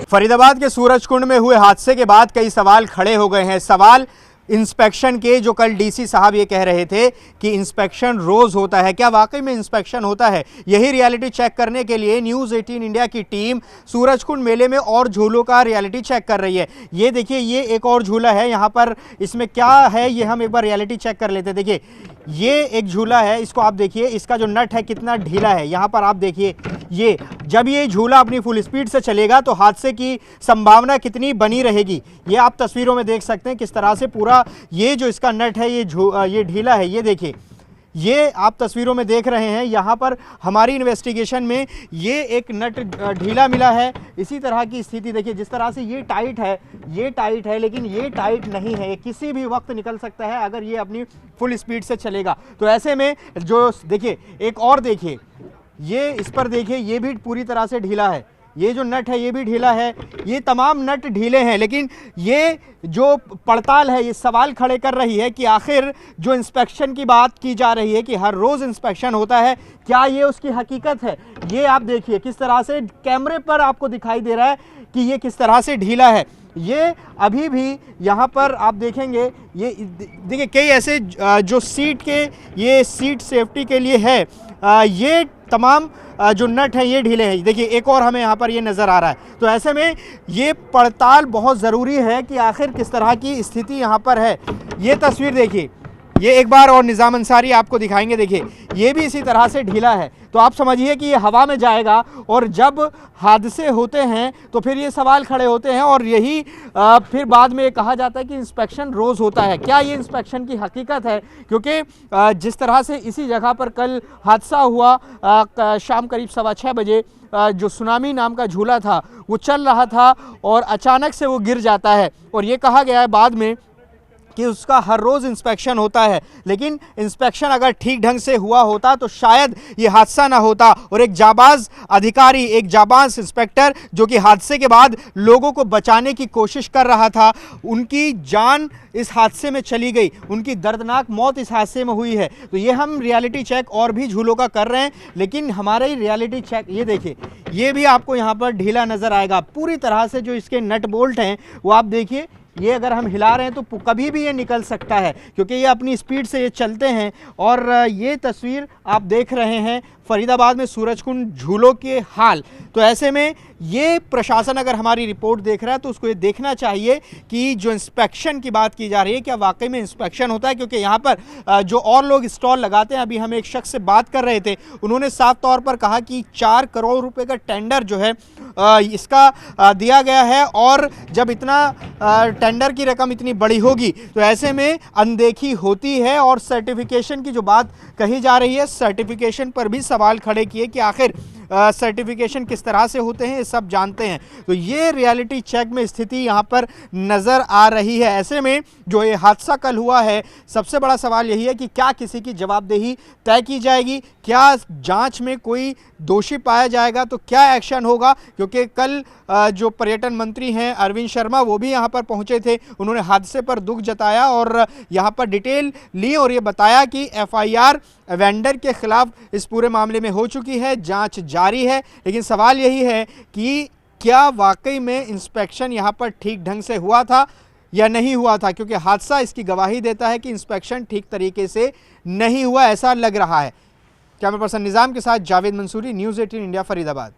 फरीदाबाद के सूरजकुंड में हुए हादसे के बाद कई सवाल खड़े हो गए हैं। सवाल इंस्पेक्शन के, जो कल डीसी साहब ये कह रहे थे कि इंस्पेक्शन रोज होता है, क्या वाकई में इंस्पेक्शन होता है? यही रियलिटी चेक करने के लिए न्यूज़ 18 इंडिया की टीम सूरजकुंड मेले में और झूलों का रियलिटी चेक कर रही है। ये देखिए, ये एक और झूला है यहाँ पर। इसमें क्या है ये हम एक बार रियलिटी चेक कर लेते हैं। देखिए, ये एक झूला है, इसको आप देखिए, इसका जो नट है कितना ढीला है। यहाँ पर आप देखिए, ये जब ये झूला अपनी फुल स्पीड से चलेगा तो हादसे की संभावना कितनी बनी रहेगी, ये आप तस्वीरों में देख सकते हैं किस तरह से पूरा ये जो इसका नट है ये ढीला है। ये देखिए, ये आप तस्वीरों में देख रहे हैं। यहाँ पर हमारी इन्वेस्टिगेशन में ये एक नट ढीला मिला है। इसी तरह की स्थिति देखिए, जिस तरह से ये टाइट है, लेकिन ये टाइट नहीं है, ये किसी भी वक्त निकल सकता है अगर ये अपनी फुल स्पीड से चलेगा। तो ऐसे में जो देखिए, एक और देखिए, ये इस पर देखिए, ये भी पूरी तरह से ढीला है। ये जो नट है ये भी ढीला है। ये तमाम नट ढीले हैं, लेकिन ये जो पड़ताल है ये सवाल खड़े कर रही है कि आखिर जो इंस्पेक्शन की बात की जा रही है कि हर रोज़ इंस्पेक्शन होता है, क्या ये उसकी हकीकत है? ये आप देखिए किस तरह से कैमरे पर आपको दिखाई दे रहा है कि ये किस तरह से ढीला है। ये अभी भी यहाँ पर आप देखेंगे, ये देखिए कई ऐसे जो सीट के, ये सीट सेफ्टी के लिए है, ये तमाम जो नट हैं ये ढीले हैं। देखिए, एक और हमें यहाँ पर ये नज़र आ रहा है। तो ऐसे में ये पड़ताल बहुत ज़रूरी है कि आखिर किस तरह की स्थिति यहाँ पर है। ये तस्वीर देखिए, ये एक बार और निज़ाम अंसारी आपको दिखाएंगे। देखिए, ये भी इसी तरह से ढीला है। तो आप समझिए कि ये हवा में जाएगा, और जब हादसे होते हैं तो फिर ये सवाल खड़े होते हैं, और यही फिर बाद में ये कहा जाता है कि इंस्पेक्शन रोज़ होता है। क्या ये इंस्पेक्शन की हकीकत है? क्योंकि जिस तरह से इसी जगह पर कल हादसा हुआ, शाम करीब 6:15 बजे, जो सुनामी नाम का झूला था वो चल रहा था और अचानक से वो गिर जाता है, और ये कहा गया है बाद में कि उसका हर रोज़ इंस्पेक्शन होता है। लेकिन इंस्पेक्शन अगर ठीक ढंग से हुआ होता तो शायद ये हादसा ना होता, और एक जाबाज अधिकारी, एक जाबाज इंस्पेक्टर जो कि हादसे के बाद लोगों को बचाने की कोशिश कर रहा था, उनकी जान इस हादसे में चली गई, उनकी दर्दनाक मौत इस हादसे में हुई है। तो ये हम रियलिटी चेक और भी झूलों का कर रहे हैं, लेकिन हमारे रियलिटी चेक, ये देखिए, ये भी आपको यहाँ पर ढीला नज़र आएगा पूरी तरह से। जो इसके नट बोल्ट हैं वो आप देखिए, ये अगर हम हिला रहे हैं तो कभी भी ये निकल सकता है, क्योंकि ये अपनी स्पीड से ये चलते हैं। और ये तस्वीर आप देख रहे हैं फरीदाबाद में सूरजकुंड झूलों के हाल। तो ऐसे में ये प्रशासन अगर हमारी रिपोर्ट देख रहा है तो उसको ये देखना चाहिए कि जो इंस्पेक्शन की बात की जा रही है क्या वाकई में इंस्पेक्शन होता है। क्योंकि यहाँ पर जो और लोग स्टॉल लगाते हैं, अभी हम एक शख्स से बात कर रहे थे, उन्होंने साफ तौर पर कहा कि 4 करोड़ रुपए का टेंडर जो है इसका दिया गया है, और जब इतना टेंडर की रकम इतनी बड़ी होगी तो ऐसे में अनदेखी होती है। और सर्टिफिकेशन की जो बात कही जा रही है, सर्टिफिकेशन पर भी सवाल खड़े किए कि आखिर सर्टिफिकेशन किस तरह से होते हैं, ये सब जानते हैं। तो ये रियलिटी चेक में स्थिति यहाँ पर नज़र आ रही है। ऐसे में जो ये हादसा कल हुआ है, सबसे बड़ा सवाल यही है कि क्या किसी की जवाबदेही तय की जाएगी, क्या जांच में कोई दोषी पाया जाएगा तो क्या एक्शन होगा। क्योंकि कल जो पर्यटन मंत्री हैं अरविंद शर्मा, वो भी यहाँ पर पहुँचे थे, उन्होंने हादसे पर दुख जताया और यहाँ पर डिटेल ली, और ये बताया कि FIR वेंडर के खिलाफ इस पूरे मामले में हो चुकी है, जांच जारी है। लेकिन सवाल यही है कि क्या वाकई में इंस्पेक्शन यहाँ पर ठीक ढंग से हुआ था या नहीं हुआ था, क्योंकि हादसा इसकी गवाही देता है कि इंस्पेक्शन ठीक तरीके से नहीं हुआ, ऐसा लग रहा है। कैमरा पर्सन निज़ाम के साथ जावेद मंसूरी, न्यूज़ 18 इंडिया, फरीदाबाद।